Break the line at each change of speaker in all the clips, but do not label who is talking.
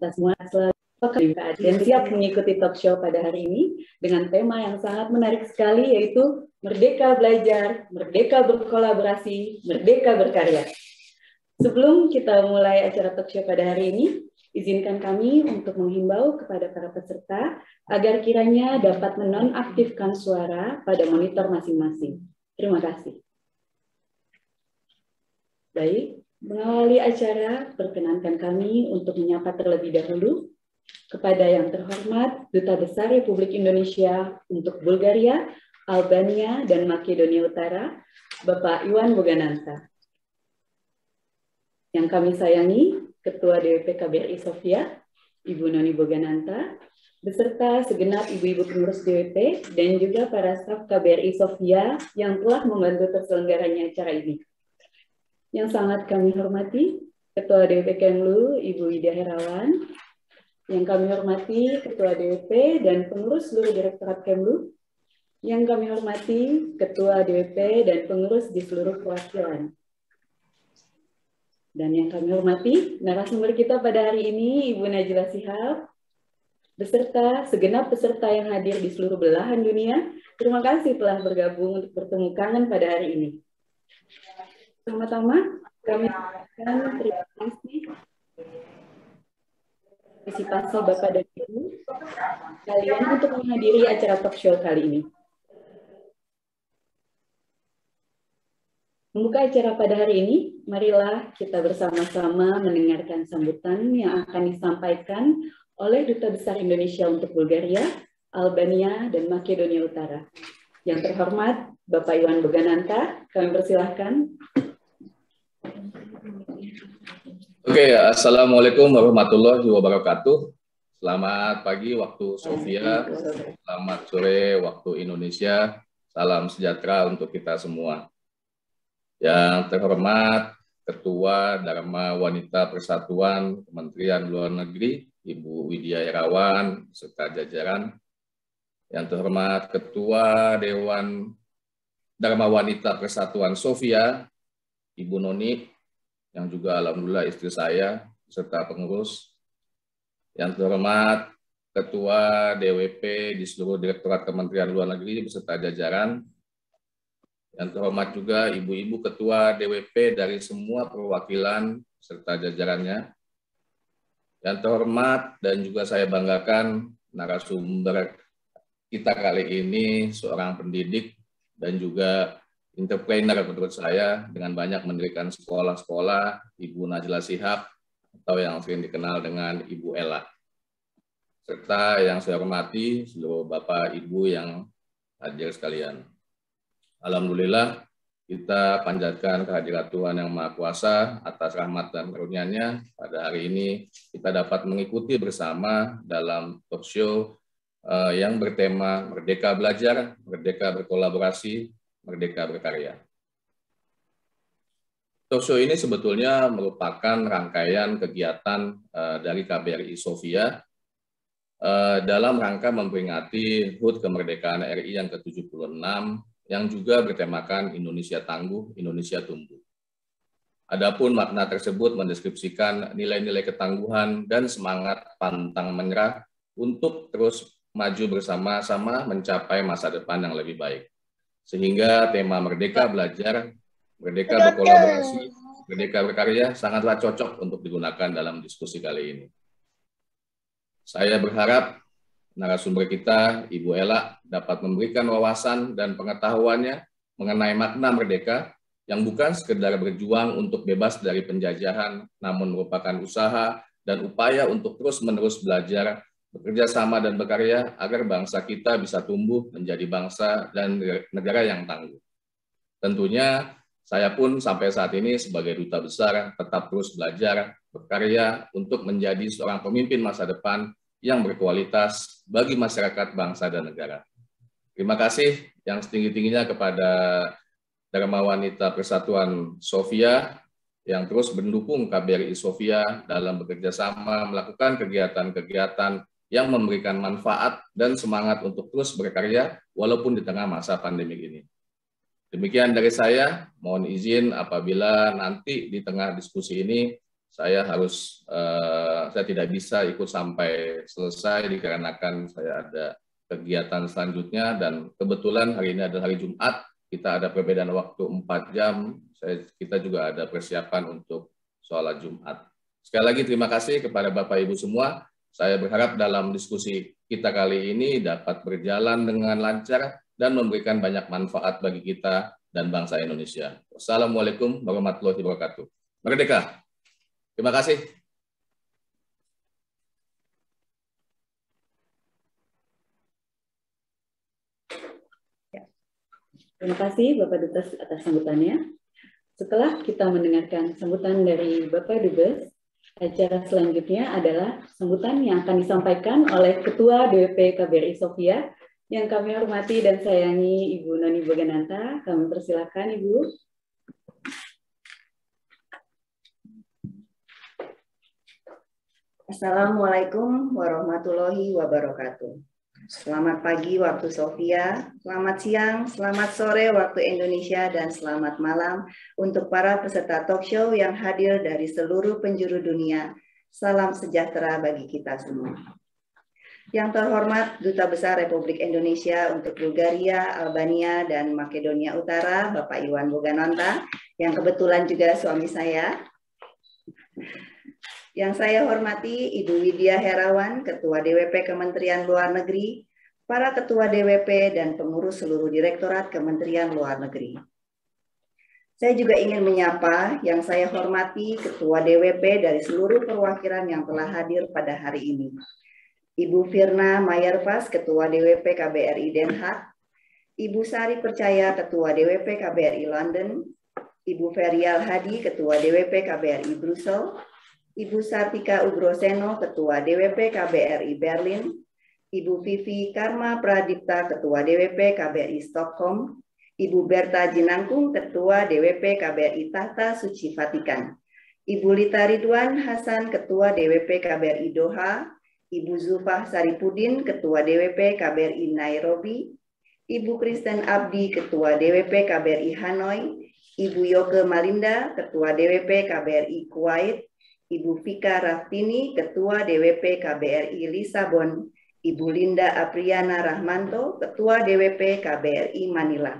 kita semua dan siap mengikuti talk show pada hari ini dengan tema yang sangat menarik sekali, yaitu Merdeka Belajar, Merdeka Berkolaborasi, Merdeka Berkarya. Sebelum kita mulai acara talk show pada hari ini, izinkan kami untuk menghimbau kepada para peserta agar kiranya dapat menonaktifkan suara pada monitor masing-masing. Terima kasih. Baik, mengawali acara, perkenankan kami untuk menyapa terlebih dahulu kepada yang terhormat Duta Besar Republik Indonesia untuk Bulgaria, Albania, dan Makedonia Utara, Bapak Iwan Bogananta. Yang kami sayangi, Ketua DWP KBRI Sofia, Ibu Noni Bogananta, beserta segenap ibu-ibu pengurus DWP, dan juga para staf KBRI Sofia yang telah membantu terselenggaranya acara ini. Yang sangat kami hormati, Ketua DWP Kemlu, Ibu Ida Herawan, yang kami hormati Ketua DWP dan pengurus seluruh Direktorat Kemlu, yang kami hormati Ketua DWP dan pengurus di seluruh perwakilan. Dan yang kami hormati narasumber kita pada hari ini, Ibu Najla Shihab, beserta segenap peserta yang hadir di seluruh belahan dunia. Terima kasih telah bergabung untuk bertemu kangen pada hari ini. Pertama-tama, kami ucapkan terima kasih partisipasi Bapak dan Ibu kalian untuk menghadiri acara talk show kali ini. Membuka acara pada hari ini, marilah kita bersama-sama mendengarkan sambutan yang akan disampaikan oleh Duta Besar Indonesia untuk Bulgaria, Albania, dan Makedonia Utara. Yang terhormat Bapak Iwan Bogananta, kami persilahkan.
Oke, Assalamualaikum warahmatullahi wabarakatuh. Selamat pagi waktu Sofia, selamat sore waktu Indonesia, salam sejahtera untuk kita semua. Yang terhormat Ketua Dharma Wanita Persatuan Kementerian Luar Negeri, Ibu Widya Irawan, serta jajaran. Yang terhormat Ketua Dewan Dharma Wanita Persatuan Sofia, Ibu Noni, yang juga alhamdulillah istri saya, serta pengurus. Yang terhormat Ketua DWP di seluruh Direktorat Kementerian Luar Negeri beserta jajaran. Yang terhormat juga ibu-ibu Ketua DWP dari semua perwakilan serta jajarannya. Yang terhormat dan juga saya banggakan narasumber kita kali ini seorang pendidik dan juga entrepreneur menurut saya dengan banyak mendirikan sekolah-sekolah, Ibu Najla Shihab atau yang sering dikenal dengan Ibu Ella. Serta yang saya hormati seluruh Bapak Ibu yang hadir sekalian. Alhamdulillah kita panjatkan kehadirat Tuhan Yang Maha Kuasa atas rahmat dan karunia-Nya. Pada hari ini kita dapat mengikuti bersama dalam talk show yang bertema Merdeka Belajar, Merdeka Berkolaborasi, Merdeka Berkarya. Talk show ini sebetulnya merupakan rangkaian kegiatan dari KBRI Sofia dalam rangka memperingati HUT kemerdekaan RI yang ke-76 yang juga bertemakan Indonesia Tangguh, Indonesia Tumbuh. Adapun makna tersebut mendeskripsikan nilai-nilai ketangguhan dan semangat pantang menyerah untuk terus maju bersama-sama mencapai masa depan yang lebih baik. Sehingga tema Merdeka Belajar, Merdeka Berkolaborasi, Merdeka Berkarya sangatlah cocok untuk digunakan dalam diskusi kali ini. Saya berharap narasumber kita, Ibu Ella, dapat memberikan wawasan dan pengetahuannya mengenai makna merdeka yang bukan sekedar berjuang untuk bebas dari penjajahan, namun merupakan usaha dan upaya untuk terus-menerus belajar, bekerja sama dan berkarya agar bangsa kita bisa tumbuh menjadi bangsa dan negara yang tangguh. Tentunya saya pun sampai saat ini sebagai Duta Besar tetap terus belajar, berkarya untuk menjadi seorang pemimpin masa depan yang berkualitas bagi masyarakat, bangsa, dan negara. Terima kasih yang setinggi-tingginya kepada Dharma Wanita Persatuan Sofia yang terus mendukung KBRI Sofia dalam bekerja sama melakukan kegiatan-kegiatan yang memberikan manfaat dan semangat untuk terus berkarya walaupun di tengah masa pandemi ini. Demikian dari saya, mohon izin apabila nanti di tengah diskusi ini saya tidak bisa ikut sampai selesai dikarenakan saya ada kegiatan selanjutnya, dan kebetulan hari ini adalah hari Jumat, kita ada perbedaan waktu 4 jam, kita juga ada persiapan untuk sholat Jumat. Sekali lagi terima kasih kepada Bapak Ibu semua. Saya berharap dalam diskusi kita kali ini dapat berjalan dengan lancar dan memberikan banyak manfaat bagi kita dan bangsa Indonesia. Wassalamualaikum warahmatullahi wabarakatuh. Merdeka! Terima kasih.
Terima kasih Bapak Dubes atas sambutannya. Setelah kita mendengarkan sambutan dari Bapak Dubes, acara selanjutnya adalah sambutan yang akan disampaikan oleh Ketua DWP KBRI Sofia yang kami hormati dan sayangi Ibu Noni Bogananta. Kami persilakan Ibu.
Assalamualaikum warahmatullahi wabarakatuh. Selamat pagi waktu Sofia, selamat siang, selamat sore waktu Indonesia, dan selamat malam untuk para peserta talk show yang hadir dari seluruh penjuru dunia. Salam sejahtera bagi kita semua. Yang terhormat Duta Besar Republik Indonesia untuk Bulgaria, Albania, dan Makedonia Utara, Bapak Iwan Bogananta, yang kebetulan juga suami saya. Yang saya hormati Ibu Widya Herawan, Ketua DWP Kementerian Luar Negeri, para Ketua DWP dan pengurus seluruh Direktorat Kementerian Luar Negeri. Saya juga ingin menyapa yang saya hormati Ketua DWP dari seluruh perwakilan yang telah hadir pada hari ini. Ibu Firna Mayarvas, Ketua DWP KBRI Den Haag, Ibu Sari Percaya, Ketua DWP KBRI London, Ibu Ferial Hadi, Ketua DWP KBRI Brussel, Ibu Sartika Ugroseno, Ketua DWP KBRI Berlin, Ibu Vivi Karma Pradipta, Ketua DWP KBRI Stockholm, Ibu Berta Jinangkung, Ketua DWP KBRI Tahta Suci Vatikan, Ibu Lita Ridwan Hasan, Ketua DWP KBRI Doha, Ibu Zulfah Saripudin, Ketua DWP KBRI Nairobi, Ibu Kristen Abdi, Ketua DWP KBRI Hanoi, Ibu Yoke Malinda, Ketua DWP KBRI Kuwait, Ibu Vika Raftini, Ketua DWP KBRI Lisabon, Ibu Linda Apriana Rahmanto, Ketua DWP KBRI Manila,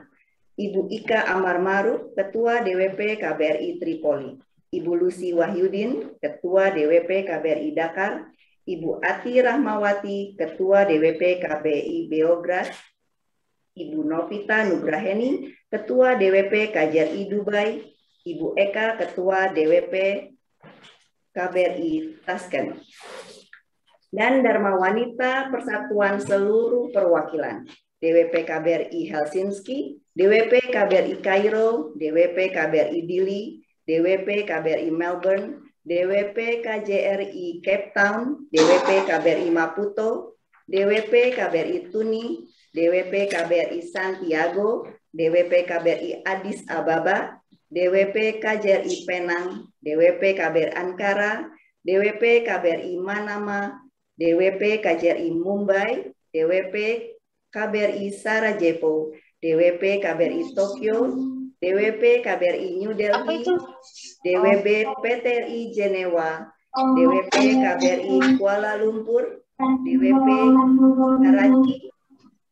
Ibu Ika Amar Maruf, Ketua DWP KBRI Tripoli, Ibu Lucy Wahyudin, Ketua DWP KBRI Dakar, Ibu Ati Rahmawati, Ketua DWP KBRI Beograd, Ibu Novita Nugraheni, Ketua DWP KJRI Dubai, Ibu Eka, Ketua DWP KBRI Tashkent, dan Dharma Wanita Persatuan Seluruh Perwakilan, DWP KBRI Helsinki, DWP KBRI Kairo, DWP KBRI Dili, DWP KBRI Melbourne, DWP KJRI Cape Town, DWP KBRI Maputo, DWP KBRI Tuni, DWP KBRI Santiago, DWP KBRI Addis Ababa, DWP KJRI Penang, DWP KBRI Ankara, DWP KBRI Manama, DWP KJRI Mumbai, DWP KBRI Sarajevo, DWP KBRI Tokyo, DWP KBRI New Delhi, DWP PTRI Jenewa, DWP KBRI Kuala Lumpur, DWP Karachi,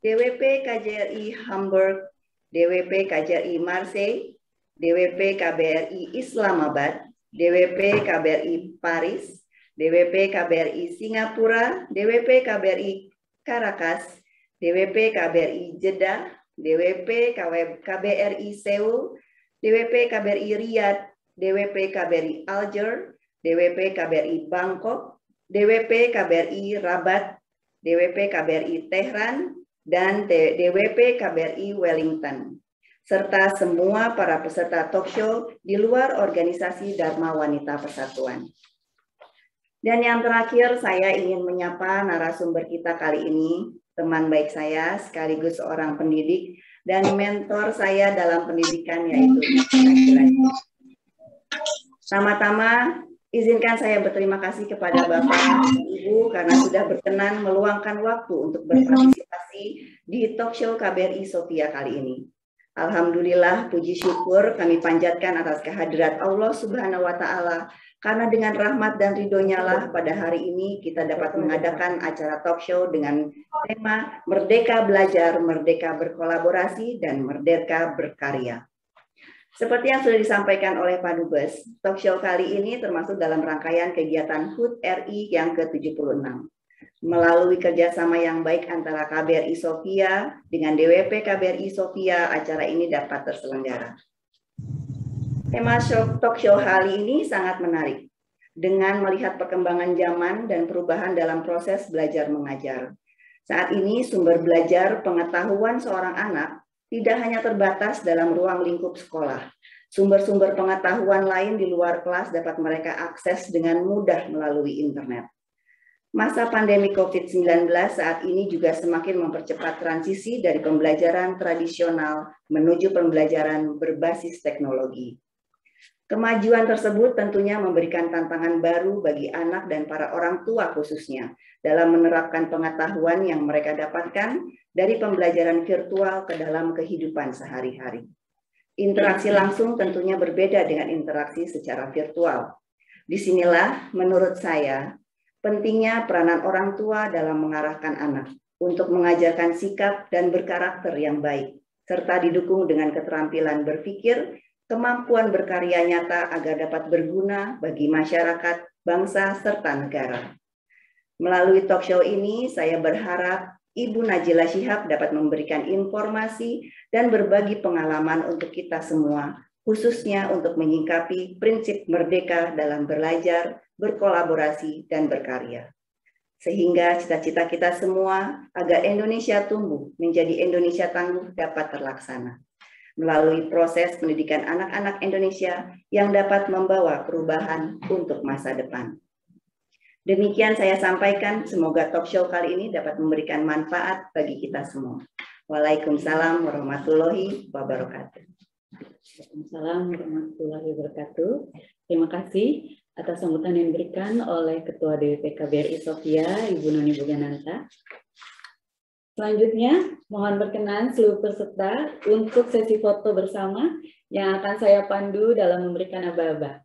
DWP KJRI Hamburg, DWP KJRI Marseille, DWP KBRI Islamabad, DWP KBRI Paris, DWP KBRI Singapura, DWP KBRI Caracas, DWP KBRI Jeddah, DWP KBRI Seoul, DWP KBRI Riyadh, DWP KBRI Alger, DWP KBRI Bangkok, DWP KBRI Rabat, DWP KBRI Tehran, dan DWP KBRI Wellington, serta semua para peserta talk show di luar organisasi Dharma Wanita Persatuan. Dan yang terakhir, saya ingin menyapa narasumber kita kali ini, teman baik saya sekaligus seorang pendidik dan mentor saya dalam pendidikan, yaitu Pertama-tama, izinkan saya berterima kasih kepada Bapak dan Ibu karena sudah berkenan meluangkan waktu untuk berpartisipasi di talk show KBRI Sofia kali ini. Alhamdulillah, puji syukur kami panjatkan atas kehadirat Allah Subhanahu wa Ta'ala, Karena dengan rahmat dan ridhonya lah pada hari ini kita dapat mengadakan acara talk show dengan tema Merdeka Belajar, Merdeka Berkolaborasi, dan Merdeka Berkarya. Seperti yang sudah disampaikan oleh Pak Dubes, talk show kali ini termasuk dalam rangkaian kegiatan HUT RI yang ke-76. Melalui kerjasama yang baik antara KBRI Sofia dengan DWP KBRI Sofia, acara ini dapat terselenggara. Tema talk show kali ini sangat menarik, dengan melihat perkembangan zaman dan perubahan dalam proses belajar mengajar. Saat ini sumber belajar pengetahuan seorang anak tidak hanya terbatas dalam ruang lingkup sekolah. Sumber-sumber pengetahuan lain di luar kelas dapat mereka akses dengan mudah melalui internet. Masa pandemi COVID-19 saat ini juga semakin mempercepat transisi dari pembelajaran tradisional menuju pembelajaran berbasis teknologi. Kemajuan tersebut tentunya memberikan tantangan baru bagi anak dan para orang tua khususnya dalam menerapkan pengetahuan yang mereka dapatkan dari pembelajaran virtual ke dalam kehidupan sehari-hari. Interaksi langsung tentunya berbeda dengan interaksi secara virtual. Disinilah menurut saya pentingnya peranan orang tua dalam mengarahkan anak untuk mengajarkan sikap dan berkarakter yang baik, serta didukung dengan keterampilan berpikir, kemampuan berkarya nyata agar dapat berguna bagi masyarakat, bangsa, serta negara. Melalui talk show ini, saya berharap Ibu Najila Shihab dapat memberikan informasi dan berbagi pengalaman untuk kita semua, khususnya untuk menyingkapi prinsip merdeka dalam belajar, berkolaborasi, dan berkarya. Sehingga cita-cita kita semua agar Indonesia tumbuh menjadi Indonesia tangguh dapat terlaksana melalui proses pendidikan anak-anak Indonesia yang dapat membawa perubahan untuk masa depan. Demikian saya sampaikan, semoga talk show kali ini dapat memberikan manfaat bagi kita semua. Waalaikumsalam warahmatullahi wabarakatuh.
Waalaikumsalam warahmatullahi wabarakatuh. Terima kasih atas sambutan yang diberikan oleh Ketua DWP KBRI Sofia, Ibu Noni Bogananta. Selanjutnya, mohon berkenan seluruh peserta untuk sesi foto bersama yang akan saya pandu dalam memberikan aba-aba.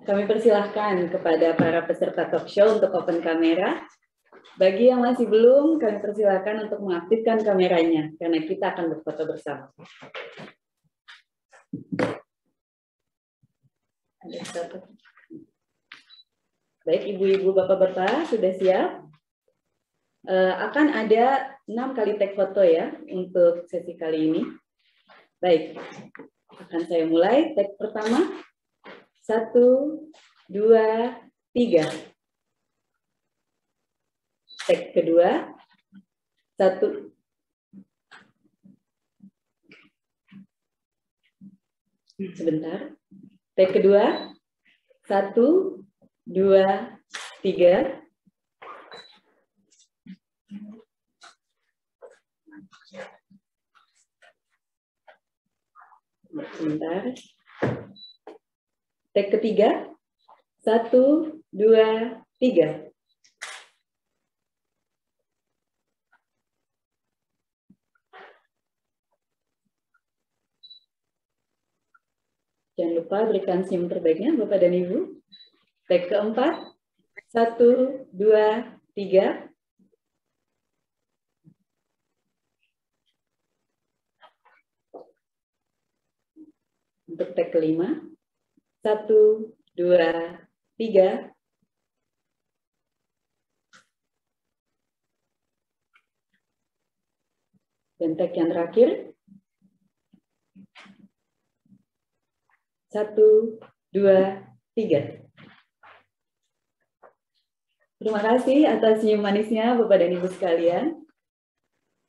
Kami persilahkan kepada para peserta talk show untuk open kamera. Bagi yang masih belum, kami persilahkan untuk mengaktifkan kameranya, karena kita akan berfoto bersama. Baik, ibu-ibu, bapak-bapak, sudah siap? Akan ada 6 kali tag foto ya untuk sesi kali ini. Baik, akan saya mulai. Tag pertama, 1, 2, 3. Tag kedua, 1. Sebentar. Tag kedua, 1, 2, 3. Sebentar. Tag ketiga, 1, 2, 3. Jangan lupa berikan SIM terbaiknya, Bapak dan Ibu. Tag keempat, 1, 2, 3. Untuk tag kelima, 1, 2, 3. Dan tag yang terakhir, 1, 2, 3. Terima kasih atas senyum manisnya Bapak dan Ibu sekalian.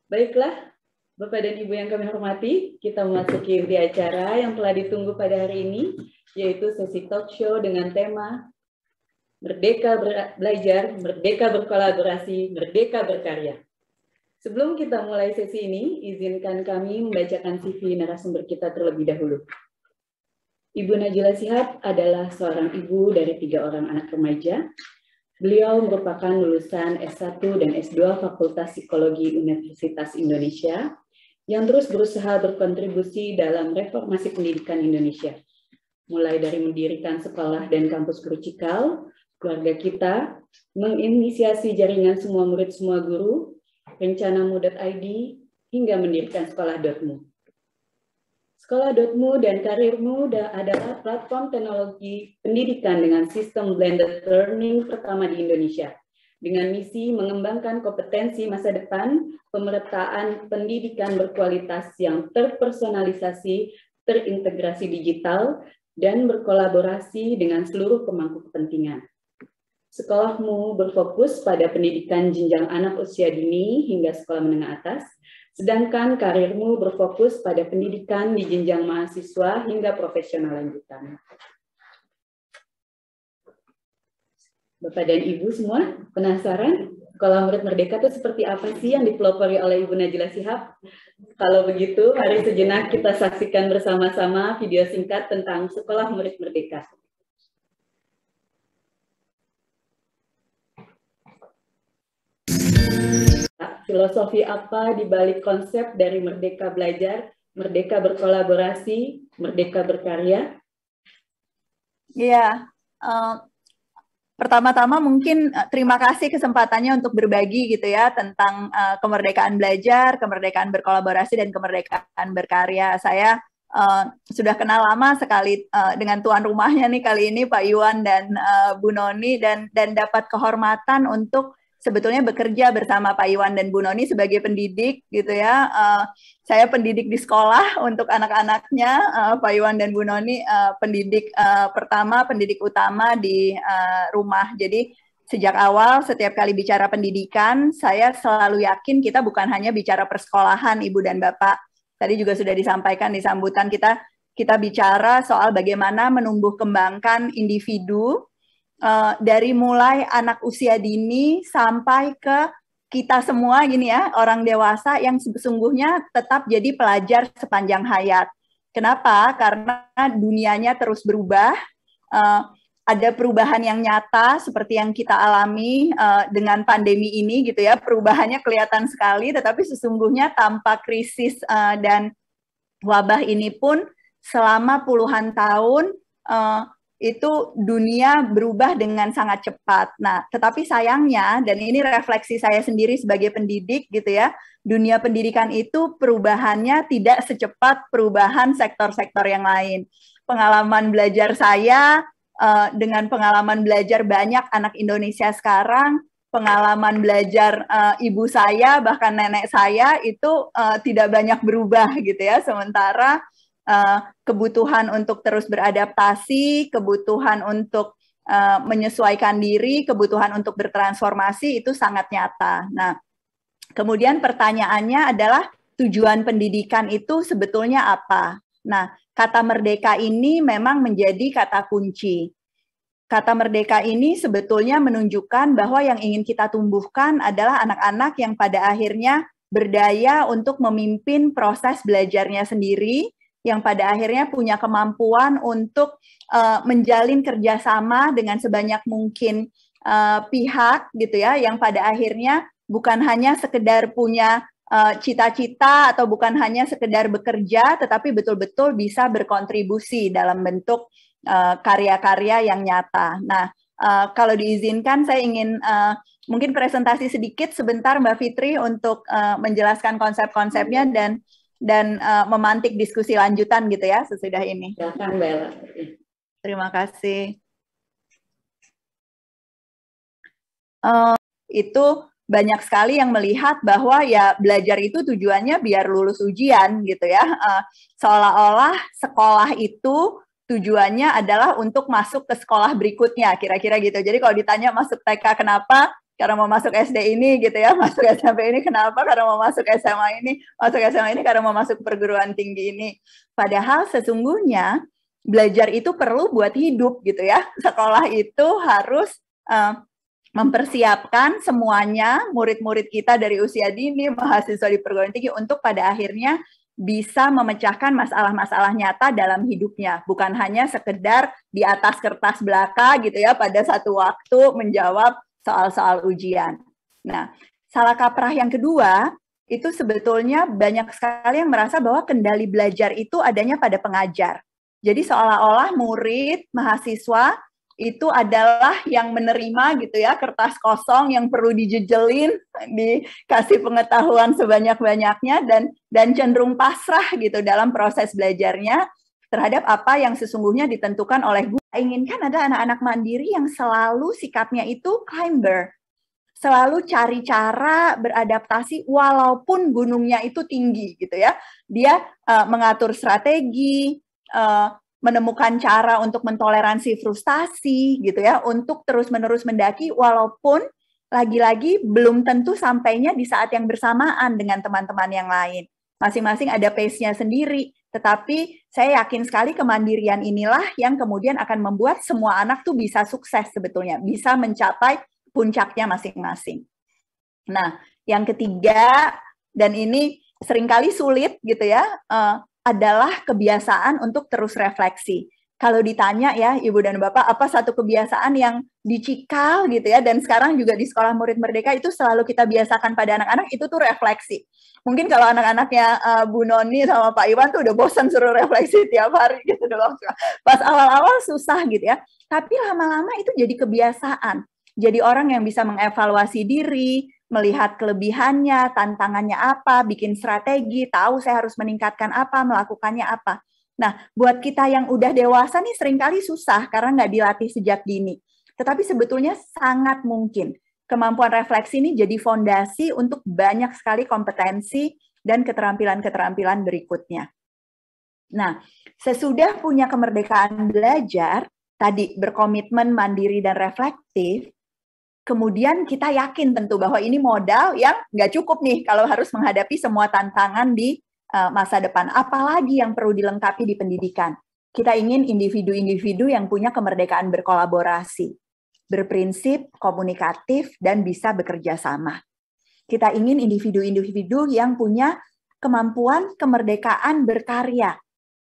Baiklah, Bapak dan Ibu yang kami hormati, kita memasuki inti acara yang telah ditunggu pada hari ini, yaitu sesi talk show dengan tema Merdeka Belajar, Merdeka Berkolaborasi, Merdeka Berkarya. Sebelum kita mulai sesi ini, izinkan kami membacakan CV narasumber kita terlebih dahulu. Ibu Najila Shihab adalah seorang ibu dari 3 orang anak remaja. Beliau merupakan lulusan S1 dan S2 Fakultas Psikologi Universitas Indonesia yang terus berusaha berkontribusi dalam reformasi pendidikan Indonesia. mulai dari mendirikan sekolah dan kampus Guru Cikal, keluarga kita, menginisiasi jaringan semua murid semua guru, rencanamu.id, hingga mendirikan sekolah.mu. Sekolah.mu dan karirmu adalah platform teknologi pendidikan dengan sistem blended learning pertama di Indonesia, dengan misi mengembangkan kompetensi masa depan, pemerataan pendidikan berkualitas yang terpersonalisasi, terintegrasi digital, dan berkolaborasi dengan seluruh pemangku kepentingan. Sekolahmu berfokus pada pendidikan jenjang anak usia dini hingga sekolah menengah atas, sedangkan karirmu berfokus pada pendidikan di jenjang mahasiswa hingga profesional lanjutan. Bapak dan Ibu semua, penasaran Sekolah Murid Merdeka itu seperti apa sih yang dipelopori oleh Ibu Najila Shihab? Kalau begitu, mari sejenak kita saksikan bersama-sama video singkat tentang Sekolah Murid Merdeka. Filosofi apa di balik konsep dari Merdeka Belajar, Merdeka Berkolaborasi, Merdeka Berkarya?
Iya, pertama-tama mungkin terima kasih kesempatannya untuk berbagi gitu ya tentang kemerdekaan belajar, kemerdekaan berkolaborasi, dan kemerdekaan berkarya. Saya sudah kenal lama sekali dengan tuan rumahnya nih kali ini Pak Iwan dan Bu Noni, dan dapat kehormatan untuk sebetulnya bekerja bersama Pak Iwan dan Bu Noni sebagai pendidik gitu ya. Saya pendidik di sekolah untuk anak-anaknya, Pak Iwan dan Bu Noni pendidik pertama, pendidik utama di rumah. Jadi sejak awal setiap kali bicara pendidikan, saya selalu yakin kita bukan hanya bicara persekolahan Ibu dan Bapak. Tadi juga sudah disampaikan di sambutan kita bicara soal bagaimana menumbuh kembangkan individu, dari mulai anak usia dini sampai ke kita semua gini ya, orang dewasa yang sesungguhnya tetap jadi pelajar sepanjang hayat. Kenapa? Karena dunianya terus berubah, ada perubahan yang nyata seperti yang kita alami dengan pandemi ini gitu ya, perubahannya kelihatan sekali, tetapi sesungguhnya tanpa krisis dan wabah ini pun selama puluhan tahun itu dunia berubah dengan sangat cepat. Nah, tetapi sayangnya, dan ini refleksi saya sendiri sebagai pendidik gitu ya, dunia pendidikan itu perubahannya tidak secepat perubahan sektor-sektor yang lain. Pengalaman belajar saya dengan pengalaman belajar banyak anak Indonesia sekarang, pengalaman belajar ibu saya, bahkan nenek saya itu tidak banyak berubah gitu ya, sementara kebutuhan untuk terus beradaptasi, kebutuhan untuk menyesuaikan diri, kebutuhan untuk bertransformasi itu sangat nyata. Nah, kemudian pertanyaannya adalah tujuan pendidikan itu sebetulnya apa? Nah, kata merdeka ini memang menjadi kata kunci. Kata merdeka ini sebetulnya menunjukkan bahwa yang ingin kita tumbuhkan adalah anak-anak yang pada akhirnya berdaya untuk memimpin proses belajarnya sendiri, yang pada akhirnya punya kemampuan untuk menjalin kerjasama dengan sebanyak mungkin pihak gitu ya, yang pada akhirnya bukan hanya sekedar punya cita-cita atau bukan hanya sekedar bekerja, tetapi betul-betul bisa berkontribusi dalam bentuk karya-karya yang nyata. Nah, kalau diizinkan saya ingin mungkin presentasi sedikit sebentar Mbak Fitri untuk menjelaskan konsep-konsepnya dan memantik diskusi lanjutan gitu ya sesudah ini.
Silakan Mbak Ella.
Terima kasih. Itu banyak sekali yang melihat bahwa ya belajar itu tujuannya biar lulus ujian gitu ya. Seolah-olah sekolah itu tujuannya adalah untuk masuk ke sekolah berikutnya, kira-kira gitu. Jadi kalau ditanya masuk TK kenapa? Karena mau masuk SD ini gitu ya, masuk SMP ini kenapa? Karena mau masuk SMA ini, masuk SMA ini karena mau masuk perguruan tinggi ini. Padahal sesungguhnya belajar itu perlu buat hidup gitu ya. Sekolah itu harus mempersiapkan semuanya, murid-murid kita dari usia dini, mahasiswa di perguruan tinggi untuk pada akhirnya bisa memecahkan masalah-masalah nyata dalam hidupnya. Bukan hanya sekedar di atas kertas belaka gitu ya, pada satu waktu menjawab soal-soal ujian. Nah, salah kaprah yang kedua, itu sebetulnya banyak sekali yang merasa bahwa kendali belajar itu adanya pada pengajar. Jadi seolah-olah murid, mahasiswa itu adalah yang menerima gitu ya, kertas kosong yang perlu dijejelin, dikasih pengetahuan sebanyak-banyaknya, dan cenderung pasrah gitu dalam proses belajarnya terhadap apa yang sesungguhnya ditentukan oleh guru. Inginkan ada anak-anak mandiri yang selalu sikapnya itu climber, selalu cari cara beradaptasi walaupun gunungnya itu tinggi gitu ya. Dia mengatur strategi, menemukan cara untuk mentoleransi frustasi gitu ya, untuk terus-menerus mendaki walaupun lagi-lagi belum tentu sampainya di saat yang bersamaan dengan teman-teman yang lain. Masing-masing ada pace-nya sendiri, tetapi saya yakin sekali kemandirian inilah yang kemudian akan membuat semua anak tuh bisa sukses sebetulnya, bisa mencapai puncaknya masing-masing. Nah, yang ketiga, dan ini seringkali sulit gitu ya, adalah kebiasaan untuk terus refleksi. Kalau ditanya ya Ibu dan Bapak, apa satu kebiasaan yang dicikal gitu ya, dan sekarang juga di Sekolah Murid Merdeka itu selalu kita biasakan pada anak-anak, itu tuh refleksi. Mungkin kalau anak-anaknya Bu Noni sama Pak Iwan tuh udah bosan suruh refleksi tiap hari gitu doang. Pas awal-awal susah gitu ya, tapi lama-lama itu jadi kebiasaan. Jadi orang yang bisa mengevaluasi diri, melihat kelebihannya, tantangannya apa, bikin strategi, tahu saya harus meningkatkan apa, melakukannya apa. Nah, buat kita yang udah dewasa nih seringkali susah karena nggak dilatih sejak dini. Tetapi sebetulnya sangat mungkin. Kemampuan refleksi ini jadi fondasi untuk banyak sekali kompetensi dan keterampilan-keterampilan berikutnya. Nah, sesudah punya kemerdekaan belajar, tadi berkomitmen mandiri dan reflektif, kemudian kita yakin tentu bahwa ini modal yang nggak cukup nih kalau harus menghadapi semua tantangan di masa depan. Apalagi yang perlu dilengkapi di pendidikan. Kita ingin individu-individu yang punya kemerdekaan berkolaborasi, berprinsip, komunikatif, dan bisa bekerja sama. Kita ingin individu-individu yang punya kemampuan kemerdekaan berkarya,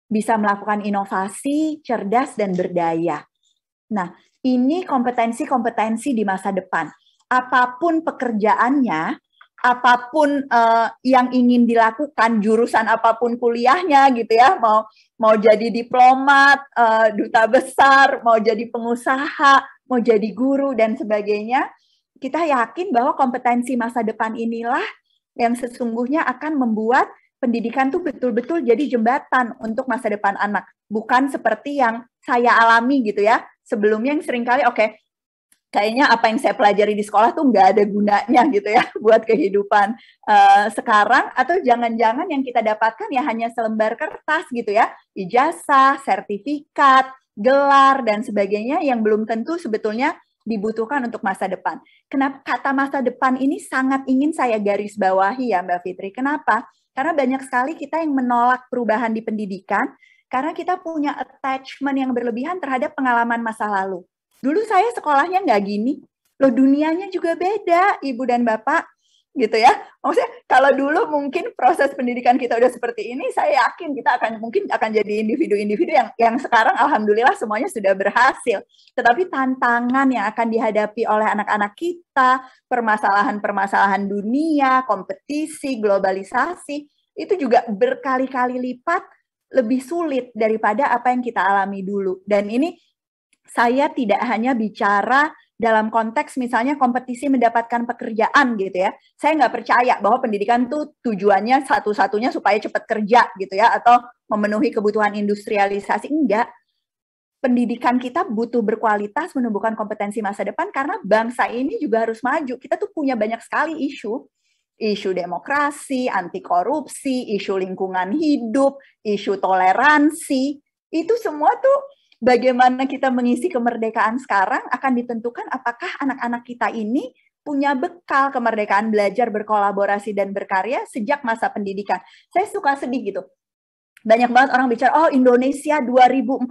bisa melakukan inovasi, cerdas, dan berdaya. Nah, ini kompetensi-kompetensi di masa depan. Apapun pekerjaannya, apapun yang ingin dilakukan, jurusan apapun kuliahnya gitu ya, mau jadi diplomat, duta besar, mau jadi pengusaha, mau jadi guru dan sebagainya, kita yakin bahwa kompetensi masa depan inilah yang sesungguhnya akan membuat pendidikan tuh betul-betul jadi jembatan untuk masa depan anak, bukan seperti yang saya alami gitu ya. Sebelumnya yang seringkali kayaknya apa yang saya pelajari di sekolah tuh nggak ada gunanya gitu ya buat kehidupan sekarang, atau jangan-jangan yang kita dapatkan ya hanya selembar kertas gitu ya, ijazah, sertifikat, gelar, dan sebagainya yang belum tentu sebetulnya dibutuhkan untuk masa depan. Kenapa kata masa depan ini sangat ingin saya garis bawahi ya Mbak Fitri? Kenapa? Karena banyak sekali kita yang menolak perubahan di pendidikan karena kita punya attachment yang berlebihan terhadap pengalaman masa lalu. Dulu saya sekolahnya nggak gini, loh dunianya juga beda, Ibu dan Bapak, gitu ya. Maksudnya kalau dulu mungkin proses pendidikan kita udah seperti ini, saya yakin kita mungkin akan jadi individu-individu yang sekarang alhamdulillah semuanya sudah berhasil. Tetapi tantangan yang akan dihadapi oleh anak-anak kita, permasalahan-permasalahan dunia, kompetisi, globalisasi, itu juga berkali-kali lipat lebih sulit daripada apa yang kita alami dulu. Dan ini saya tidak hanya bicara dalam konteks misalnya kompetisi mendapatkan pekerjaan gitu ya. Saya nggak percaya bahwa pendidikan tuh tujuannya satu-satunya supaya cepat kerja gitu ya, atau memenuhi kebutuhan industrialisasi. Enggak. Pendidikan kita butuh berkualitas, menumbuhkan kompetensi masa depan karena bangsa ini juga harus maju. Kita tuh punya banyak sekali isu demokrasi, anti korupsi, isu lingkungan hidup, isu toleransi, itu semua tuh bagaimana kita mengisi kemerdekaan sekarang akan ditentukan apakah anak-anak kita ini punya bekal kemerdekaan belajar, berkolaborasi, dan berkarya sejak masa pendidikan. Saya suka sedih gitu. Banyak banget orang bicara, oh Indonesia 2045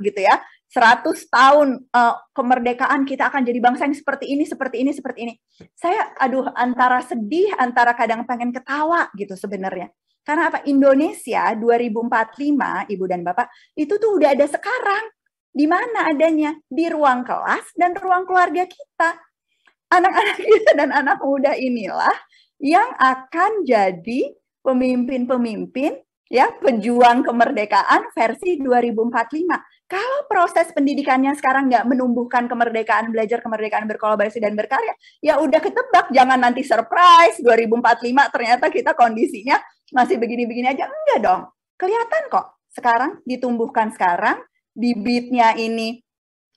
gitu ya. 100 tahun kemerdekaan kita akan jadi bangsa yang seperti ini, seperti ini, seperti ini. Saya antara sedih, antara kadang pengen ketawa gitu sebenarnya. Karena apa? Indonesia 2045, Ibu dan Bapak, itu tuh udah ada sekarang. Di mana adanya? Di ruang kelas dan ruang keluarga kita. Anak-anak kita dan anak muda inilah yang akan jadi pemimpin-pemimpin ya, pejuang kemerdekaan versi 2045. Kalau proses pendidikannya sekarang nggak menumbuhkan kemerdekaan belajar, kemerdekaan berkolaborasi dan berkarya, ya udah ketebak, jangan nanti surprise 2045 ternyata kita kondisinya masih begini-begini aja. Enggak dong, kelihatan kok sekarang ditumbuhkan sekarang, bibitnya ini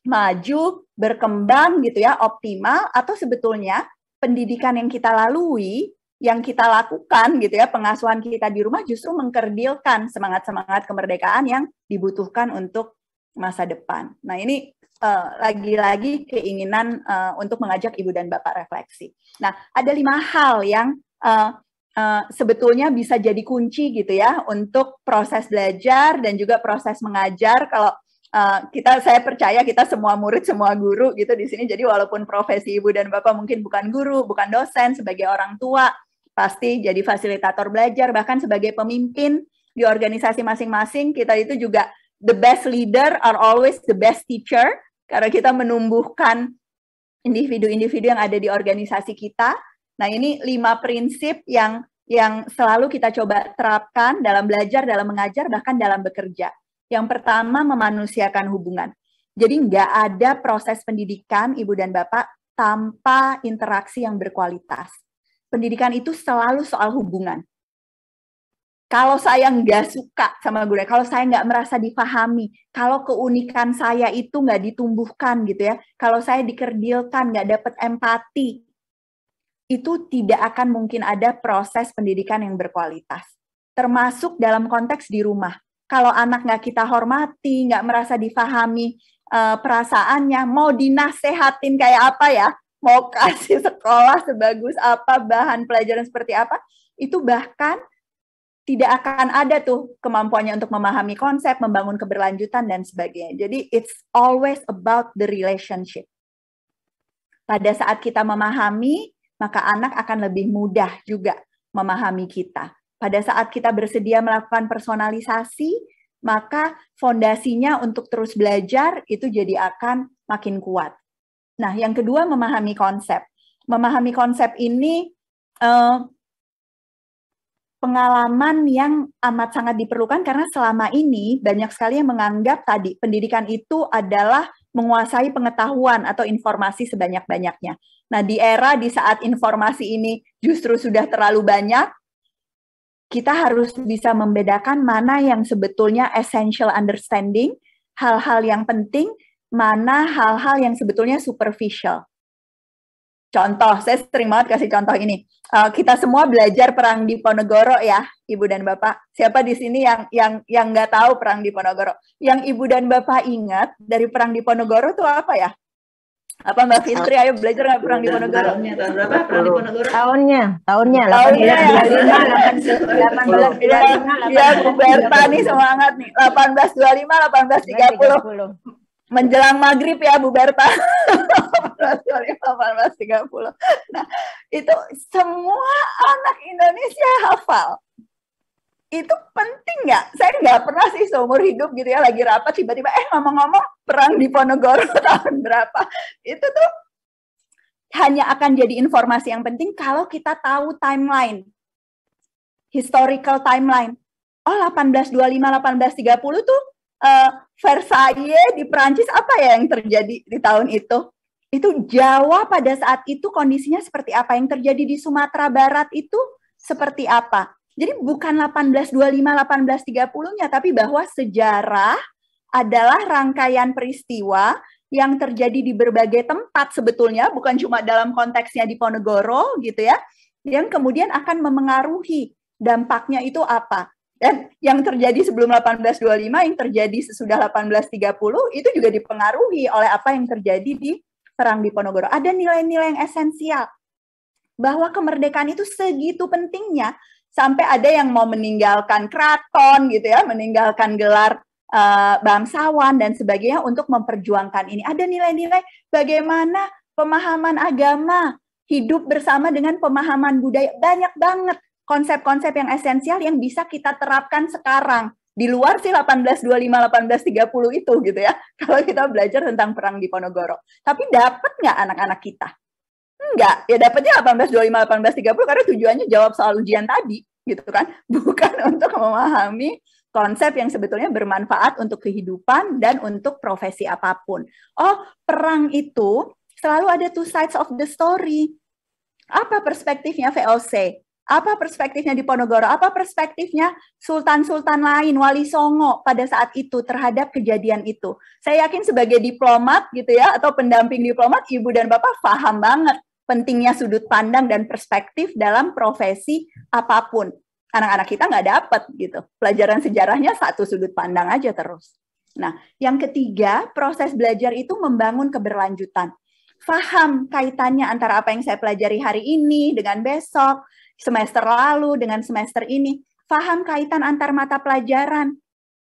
maju, berkembang gitu ya, optimal, atau sebetulnya pendidikan yang kita lalui, yang kita lakukan gitu ya, pengasuhan kita di rumah justru mengkerdilkan semangat-semangat kemerdekaan yang dibutuhkan untuk masa depan. Nah ini lagi-lagi keinginan untuk mengajak Ibu dan Bapak refleksi. Nah ada 5 hal yang sebetulnya bisa jadi kunci gitu ya untuk proses belajar dan juga proses mengajar. Kalau saya percaya kita semua murid, semua guru gitu di sini. Jadi walaupun profesi Ibu dan Bapak mungkin bukan guru, bukan dosen, sebagai orang tua, pasti jadi fasilitator belajar, bahkan sebagai pemimpin di organisasi masing-masing, kita itu juga the best leader are always the best teacher, karena kita menumbuhkan individu-individu yang ada di organisasi kita. Nah ini 5 prinsip yang selalu kita coba terapkan dalam belajar, dalam mengajar, bahkan dalam bekerja. Yang pertama, memanusiakan hubungan. Jadi nggak ada proses pendidikan, Ibu dan Bapak, tanpa interaksi yang berkualitas. Pendidikan itu selalu soal hubungan. Kalau saya nggak suka sama guru, kalau saya nggak merasa dipahami, kalau keunikan saya itu nggak ditumbuhkan gitu ya, kalau saya dikerdilkan, nggak dapat empati, itu tidak akan mungkin ada proses pendidikan yang berkualitas. Termasuk dalam konteks di rumah. Kalau anak nggak kita hormati, nggak merasa dipahami perasaannya, mau dinasehatin kayak apa ya, mau kasih sekolah sebagus apa, bahan pelajaran seperti apa, itu bahkan tidak akan ada tuh kemampuannya untuk memahami konsep, membangun keberlanjutan, dan sebagainya. Jadi, it's always about the relationship. Pada saat kita memahami, maka anak akan lebih mudah juga memahami kita. Pada saat kita bersedia melakukan personalisasi, maka fondasinya untuk terus belajar itu jadi akan makin kuat. Nah, yang kedua, memahami konsep. Memahami konsep ini pengalaman yang amat sangat diperlukan karena selama ini banyak sekali yang menganggap tadi pendidikan itu adalah menguasai pengetahuan atau informasi sebanyak-banyaknya. Nah, di era di saat informasi ini justru sudah terlalu banyak, kita harus bisa membedakan mana yang sebetulnya essential understanding, hal-hal yang penting, mana hal-hal yang sebetulnya superficial. Contoh, saya sering banget kasih contoh ini. Kita semua belajar Perang Diponegoro ya, Ibu dan Bapak. Siapa di sini yang nggak tahu Perang Diponegoro? Yang Ibu dan Bapak ingat dari Perang Diponegoro itu apa ya? Apa Mbak Fitri? Ayo belajar nggak Perang Diponegoro?
Tahun berapa Perang Diponegoro?
Tahunnya.
Tahunnya ya. 1825. Ya, Bu Berta nih semangat nih. 1825, 1830. Menjelang maghrib ya Bu Berta. 1830. Nah, itu semua anak Indonesia hafal. Itu penting nggak? Saya nggak pernah sih seumur hidup gitu ya, lagi rapat tiba-tiba, ngomong-ngomong Perang Diponegoro tahun berapa. Itu tuh hanya akan jadi informasi yang penting kalau kita tahu timeline. Historical timeline. Oh, 1825, 1830 tuh Versailles di Perancis, apa ya yang terjadi di tahun itu? Itu Jawa pada saat itu kondisinya seperti apa? Yang terjadi di Sumatera Barat itu seperti apa? Jadi bukan 1825, 1830-nya, tapi bahwa sejarah adalah rangkaian peristiwa yang terjadi di berbagai tempat sebetulnya, bukan cuma dalam konteksnya di Ponegoro gitu ya, yang kemudian akan memengaruhi dampaknya itu apa. Dan yang terjadi sebelum 1825, yang terjadi sesudah 1830, itu juga dipengaruhi oleh apa yang terjadi di Perang Diponegoro. Ada nilai-nilai yang esensial, bahwa kemerdekaan itu segitu pentingnya, sampai ada yang mau meninggalkan keraton gitu ya, meninggalkan gelar bangsawan dan sebagainya untuk memperjuangkan ini. Ada nilai-nilai bagaimana pemahaman agama hidup bersama dengan pemahaman budaya. Banyak banget konsep-konsep yang esensial yang bisa kita terapkan sekarang. Di luar sih 1825, 1830 itu gitu ya. Kalau kita belajar tentang Perang Diponegoro. Tapi dapat nggak anak-anak kita? Enggak. Ya dapatnya 1825, 1830 karena tujuannya jawab soal ujian tadi. gitu kan, bukan untuk memahami konsep yang sebetulnya bermanfaat untuk kehidupan dan untuk profesi apapun. Oh, perang itu selalu ada two sides of the story. Apa perspektifnya VOC? Apa perspektifnya Diponegoro? Apa perspektifnya sultan-sultan lain, Wali Songo pada saat itu terhadap kejadian itu? Saya yakin sebagai diplomat gitu ya, atau pendamping diplomat, Ibu dan Bapak paham banget pentingnya sudut pandang dan perspektif dalam profesi apapun. Anak-anak kita nggak dapat gitu. Pelajaran sejarahnya satu sudut pandang aja terus. Nah, yang ketiga, proses belajar itu membangun keberlanjutan. Faham kaitannya antara apa yang saya pelajari hari ini dengan besok, semester lalu dengan semester ini. Faham kaitan antar mata pelajaran.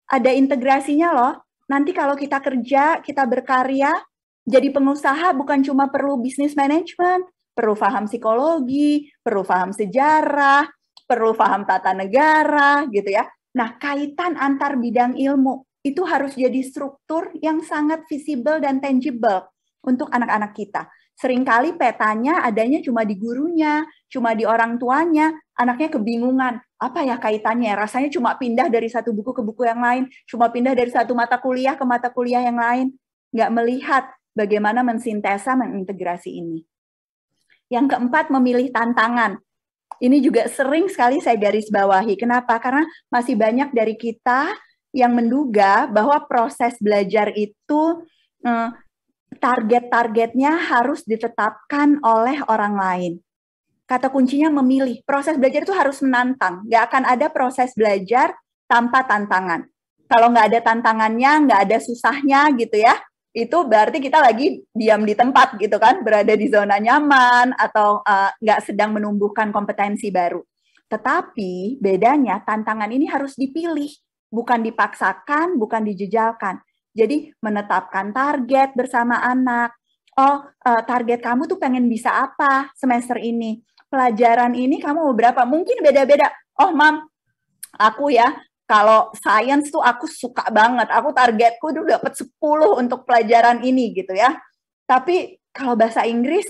Ada integrasinya loh. Nanti kalau kita kerja, kita berkarya, jadi pengusaha bukan cuma perlu bisnis manajemen, perlu paham psikologi, perlu paham sejarah, perlu paham tata negara, gitu ya. Nah, kaitan antar bidang ilmu itu harus jadi struktur yang sangat visible dan tangible untuk anak-anak kita. Seringkali petanya adanya cuma di gurunya, cuma di orang tuanya, anaknya kebingungan. Apa ya kaitannya? Rasanya cuma pindah dari satu buku ke buku yang lain, cuma pindah dari satu mata kuliah ke mata kuliah yang lain. Nggak melihat bagaimana mensintesa, mengintegrasi ini. Yang keempat, memilih tantangan. Ini juga sering sekali saya garis bawahi. Kenapa? Karena masih banyak dari kita yang menduga bahwa proses belajar itu target-targetnya harus ditetapkan oleh orang lain. Kata kuncinya memilih. Proses belajar itu harus menantang. Nggak akan ada proses belajar tanpa tantangan. Kalau nggak ada tantangannya, nggak ada susahnya gitu ya, itu berarti kita lagi diam di tempat gitu kan, berada di zona nyaman atau nggak sedang menumbuhkan kompetensi baru. Tetapi bedanya tantangan ini harus dipilih, bukan dipaksakan, bukan dijejalkan. Jadi menetapkan target bersama anak. Oh, target kamu tuh pengen bisa apa semester ini? Pelajaran ini kamu mau berapa? Mungkin beda-beda. Oh, Mam, aku ya, kalau sains tuh aku suka banget. Aku targetku dulu dapat 10 untuk pelajaran ini gitu ya. Tapi kalau bahasa Inggris,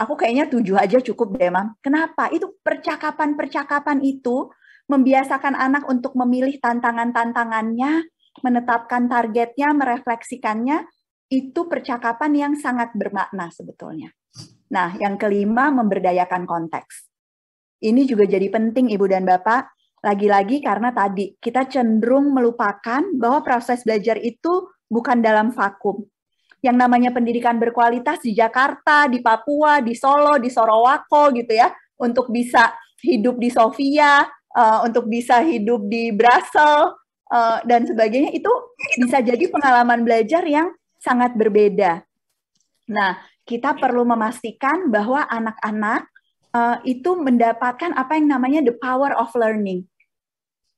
aku kayaknya 7 aja cukup deh, Mam. Kenapa? Itu percakapan-percakapan itu membiasakan anak untuk memilih tantangan-tantangannya, menetapkan targetnya, merefleksikannya, itu percakapan yang sangat bermakna sebetulnya. Nah, yang kelima, memberdayakan konteks. Ini juga jadi penting, Ibu dan Bapak, lagi-lagi karena tadi kita cenderung melupakan bahwa proses belajar itu bukan dalam vakum. Yang namanya pendidikan berkualitas di Jakarta, di Papua, di Solo, di Sorowako gitu ya, untuk bisa hidup di Sofia, untuk bisa hidup di Brussels, dan sebagainya, itu bisa jadi pengalaman belajar yang sangat berbeda. Nah, kita perlu memastikan bahwa anak-anak itu mendapatkan apa yang namanya the power of learning.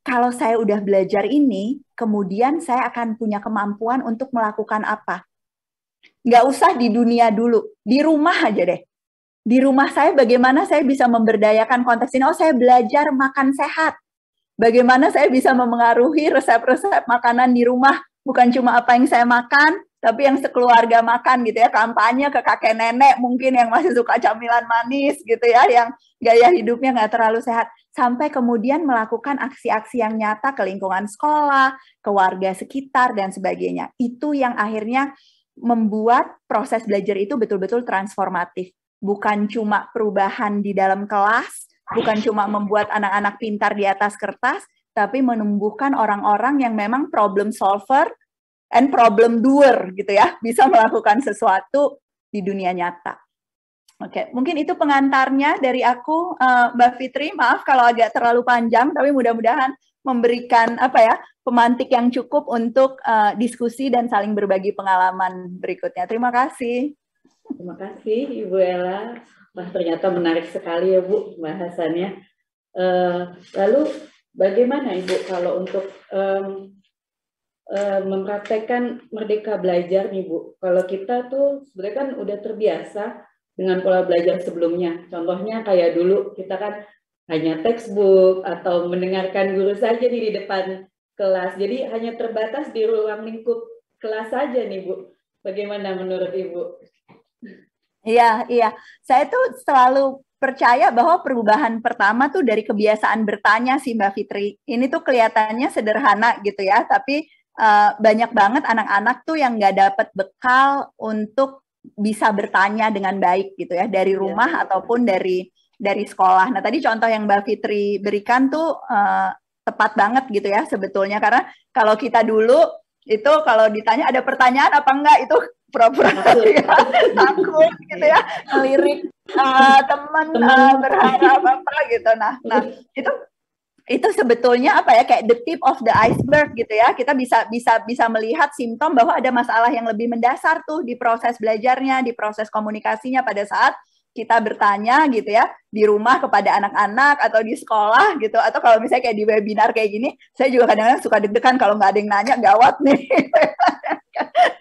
Kalau saya udah belajar ini, kemudian saya akan punya kemampuan untuk melakukan apa. Nggak usah di dunia dulu, di rumah aja deh. Di rumah saya bagaimana saya bisa memberdayakan konteks ini? Oh, saya belajar makan sehat. Bagaimana saya bisa memengaruhi resep-resep makanan di rumah, bukan cuma apa yang saya makan, tapi yang sekeluarga makan gitu ya, kampanye ke kakek nenek mungkin yang masih suka camilan manis gitu ya, yang gaya hidupnya nggak terlalu sehat, sampai kemudian melakukan aksi-aksi yang nyata ke lingkungan sekolah, ke warga sekitar, dan sebagainya. Itu yang akhirnya membuat proses belajar itu betul-betul transformatif. Bukan cuma perubahan di dalam kelas, bukan cuma membuat anak-anak pintar di atas kertas, tapi menumbuhkan orang-orang yang memang problem solver and problem doer gitu ya, bisa melakukan sesuatu di dunia nyata. Oke, mungkin itu pengantarnya dari aku, Mbak Fitri. Maaf kalau agak terlalu panjang, tapi mudah-mudahan memberikan pemantik yang cukup untuk diskusi dan saling berbagi pengalaman berikutnya. Terima kasih.
Terima kasih Ibu Ella. Wah, ternyata menarik sekali ya Bu bahasannya. Lalu bagaimana Ibu kalau untuk mempraktekkan Merdeka Belajar nih Bu? Kalau kita tuh sebenarnya kan udah terbiasa dengan pola belajar sebelumnya. Contohnya kayak dulu kita kan hanya textbook atau mendengarkan guru saja di depan kelas. Jadi hanya terbatas di ruang lingkup kelas saja nih Bu. Bagaimana menurut Ibu?
Iya, iya. Saya tuh selalu percaya bahwa perubahan pertama tuh dari kebiasaan bertanya sih Mbak Fitri. Ini tuh kelihatannya sederhana gitu ya, tapi banyak banget anak-anak tuh yang nggak dapat bekal untuk bisa bertanya dengan baik gitu ya, dari rumah ataupun dari sekolah. Nah tadi contoh yang Mbak Fitri berikan tuh tepat banget gitu ya sebetulnya, karena kalau kita dulu itu kalau ditanya ada pertanyaan apa enggak, itu pura-pura takut gitu ya, ngelirik teman berharap apa gitu. Nah itu sebetulnya apa ya, kayak the tip of the iceberg gitu ya. Kita bisa melihat simptom bahwa ada masalah yang lebih mendasar tuh di proses belajarnya, di proses komunikasinya pada saat kita bertanya gitu ya di rumah kepada anak-anak atau di sekolah gitu, atau kalau misalnya kayak di webinar kayak gini, saya juga kadang-kadang suka deg-degan kalau nggak ada yang nanya, gawat nih.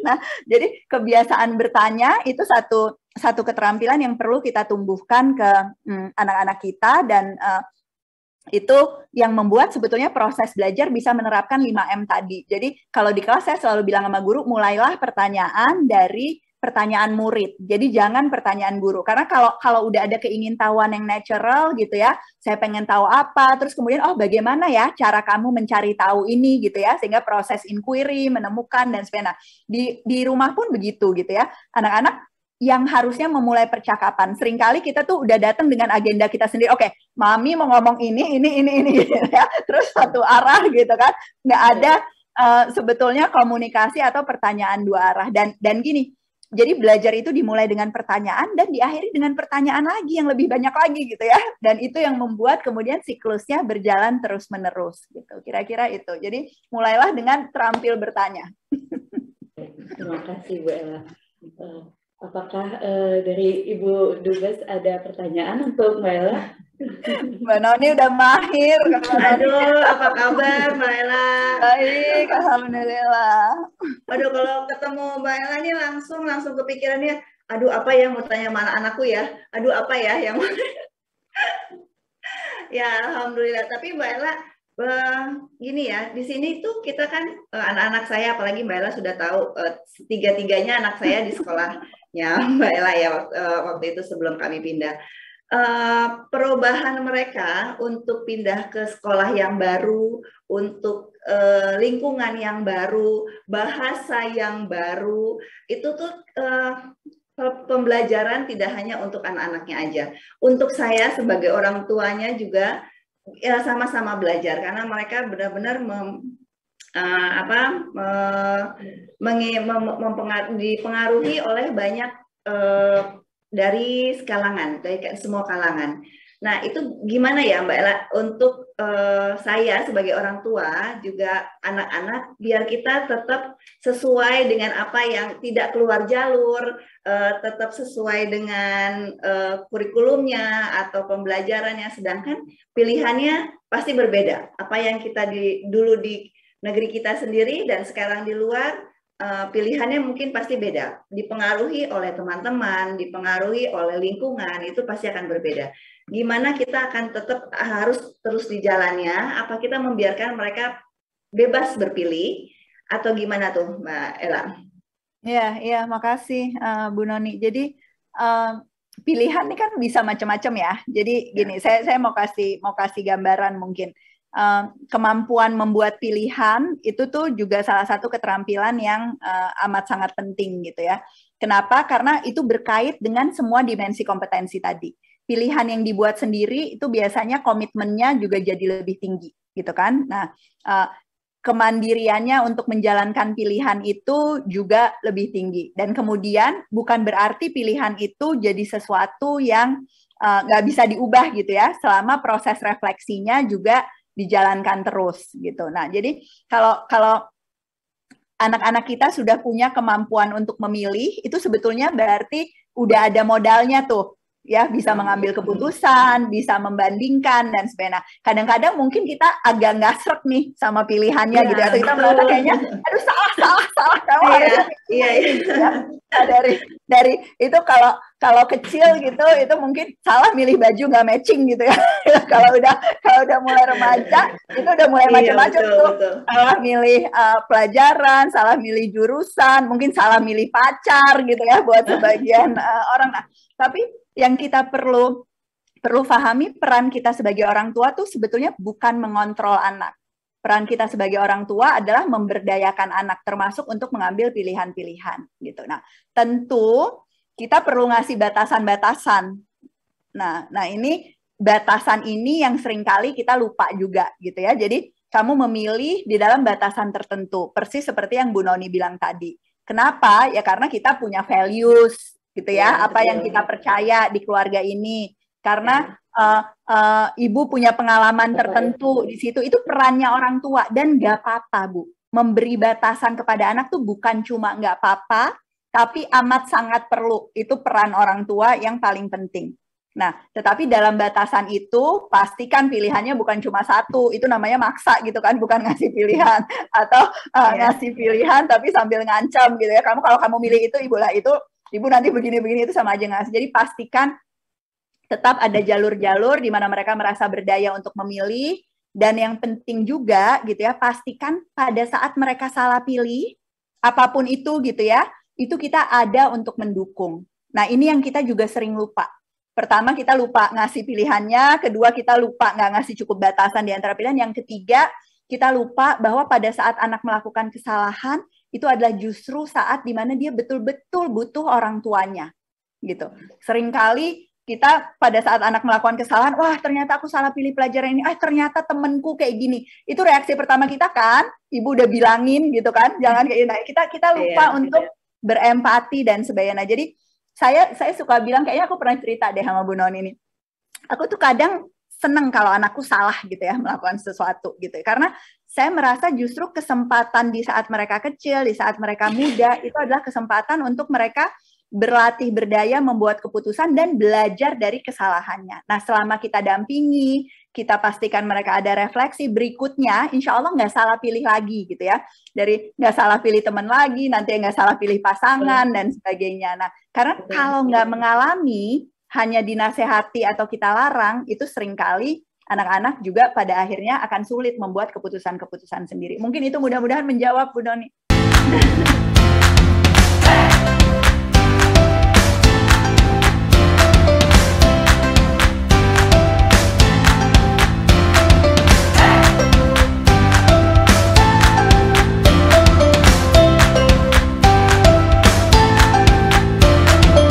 Nah, jadi kebiasaan bertanya itu satu keterampilan yang perlu kita tumbuhkan ke anak-anak kita, dan itu yang membuat sebetulnya proses belajar bisa menerapkan 5M tadi. Jadi kalau di kelas saya selalu bilang sama guru, mulailah pertanyaan dari pertanyaan murid. Jadi jangan pertanyaan guru. Karena kalau udah ada keingintahuan yang natural gitu ya, saya pengen tahu apa, terus kemudian oh bagaimana ya cara kamu mencari tahu ini gitu ya, sehingga proses inquiry, menemukan dan sebagainya. Di rumah pun begitu gitu ya. Anak-anak yang harusnya memulai percakapan. Seringkali kita tuh udah datang dengan agenda kita sendiri. Oke, mami mau ngomong ini gitu ya. Terus satu arah gitu kan. Nggak ada sebetulnya komunikasi atau pertanyaan dua arah. Dan gini, jadi belajar itu dimulai dengan pertanyaan dan diakhiri dengan pertanyaan lagi yang lebih banyak lagi gitu ya. Dan itu yang membuat kemudian siklusnya berjalan terus-menerus gitu. Kira-kira itu. Jadi mulailah dengan terampil bertanya.
Terima kasih Bu Ella. Apakah dari Ibu Dubes ada pertanyaan untuk Mbak Ella?
Mbak Noni udah mahir.
Aduh, apa kabar Mbak Ella?
Baik, alhamdulillah.
Aduh, kalau ketemu Mbak Ella nih langsung kepikirannya, aduh apa yang mau tanya mana anakku ya? Aduh apa ya yang ya alhamdulillah. Tapi Mbak Ella gini ya, di sini tuh kita kan anak-anak saya, apalagi Mbak Ella sudah tahu tiga-tiganya anak saya di sekolahnya Mbak Ella ya waktu itu sebelum kami pindah. Perubahan mereka untuk pindah ke sekolah yang baru, untuk lingkungan yang baru, bahasa yang baru, itu tuh pembelajaran tidak hanya untuk anak-anaknya aja. Untuk saya sebagai orang tuanya juga ya sama-sama belajar, karena mereka benar-benar dipengaruhi oleh banyak dari kalangan, dari semua kalangan. Nah, itu gimana ya Mbak Ella untuk saya sebagai orang tua juga anak-anak, biar kita tetap sesuai dengan apa yang tidak keluar jalur, tetap sesuai dengan kurikulumnya atau pembelajarannya, sedangkan pilihannya pasti berbeda. Apa yang kita dulu di negeri kita sendiri dan sekarang di luar, pilihannya mungkin pasti beda, dipengaruhi oleh teman-teman, dipengaruhi oleh lingkungan, itu pasti akan berbeda. Gimana kita akan tetap harus terus di jalannya, apa kita membiarkan mereka bebas berpilih, atau gimana tuh Mbak Ella?
Iya, makasih Bu Noni. Jadi pilihan ini kan bisa macam-macam ya. Jadi gini, saya mau kasih gambaran mungkin. Kemampuan membuat pilihan itu tuh juga salah satu keterampilan yang amat sangat penting gitu ya. Kenapa? Karena itu berkait dengan semua dimensi kompetensi tadi. Pilihan yang dibuat sendiri itu biasanya komitmennya juga jadi lebih tinggi gitu kan. Nah, kemandiriannya untuk menjalankan pilihan itu juga lebih tinggi. Dan kemudian bukan berarti pilihan itu jadi sesuatu yang nggak bisa diubah gitu ya, selama proses refleksinya juga dijalankan terus gitu. Nah, jadi kalau anak-anak kita sudah punya kemampuan untuk memilih, itu sebetulnya berarti udah ada modalnya tuh, ya, bisa mengambil keputusan, bisa membandingkan dan sebagainya. Kadang-kadang mungkin kita agak nggak srek nih sama pilihannya gitu, atau kita merasa kayaknya, aduh salah kamu. Iya.
Ya,
dari itu kalau kecil gitu itu mungkin salah milih baju nggak matching gitu ya. Kalau udah mulai remaja itu udah mulai macam-macam tuh. Betul. Salah milih pelajaran, salah milih jurusan, mungkin salah milih pacar gitu ya buat sebagian orang. Nah, tapi yang kita perlu pahami, peran kita sebagai orang tua tuh sebetulnya bukan mengontrol anak. Peran kita sebagai orang tua adalah memberdayakan anak, termasuk untuk mengambil pilihan-pilihan gitu. Nah, tentu kita perlu ngasih batasan-batasan. Nah ini batasan ini yang seringkali kita lupa juga gitu ya. Jadi kamu memilih di dalam batasan tertentu, persis seperti yang Bu Noni bilang tadi. Kenapa? Ya karena kita punya values gitu ya, apa yang kita percaya di keluarga ini. Karena ibu punya pengalaman tertentu di situ, itu perannya orang tua. Dan nggak apa-apa, Bu. Memberi batasan kepada anak tuh bukan cuma nggak apa-apa, tapi amat sangat perlu. Itu peran orang tua yang paling penting. Nah, tetapi dalam batasan itu, pastikan pilihannya bukan cuma satu. Itu namanya maksa gitu kan, bukan ngasih pilihan. Atau ngasih pilihan tapi sambil ngancam gitu ya. Kalau kamu milih itu, ibu nanti begini-begini, itu sama aja ngasih. Jadi pastikan tetap ada jalur-jalur di mana mereka merasa berdaya untuk memilih. Dan yang penting juga gitu ya, pastikan pada saat mereka salah pilih, apapun itu gitu ya, itu kita ada untuk mendukung. Nah, ini yang kita juga sering lupa. Pertama, kita lupa ngasih pilihannya. Kedua, kita lupa nggak ngasih cukup batasan di antara pilihan. Yang ketiga, kita lupa bahwa pada saat anak melakukan kesalahan, itu adalah justru saat di mana dia betul-betul butuh orang tuanya. Gitu. Seringkali kita pada saat anak melakukan kesalahan, wah ternyata aku salah pilih pelajaran ini, ternyata temenku kayak gini. Itu reaksi pertama kita kan, ibu udah bilangin gitu kan, jangan kayak gini. Kita lupa untuk berempati dan sebagainya. Jadi saya suka bilang, kayaknya aku pernah cerita deh sama Bu Noni ini. Aku tuh kadang seneng kalau anakku salah gitu ya, melakukan sesuatu gitu. Karena saya merasa justru kesempatan di saat mereka kecil, di saat mereka muda, itu adalah kesempatan untuk mereka berlatih berdaya, membuat keputusan, dan belajar dari kesalahannya. Nah, selama kita dampingi, kita pastikan mereka ada refleksi berikutnya, insya Allah nggak salah pilih lagi gitu ya. Dari nggak salah pilih teman lagi, nanti nggak salah pilih pasangan, dan sebagainya. Nah, karena kalau nggak mengalami, hanya dinasehati atau kita larang, itu seringkali anak-anak juga pada akhirnya akan sulit membuat keputusan-keputusan sendiri. Mungkin itu mudah-mudahan menjawab, Bu Noni.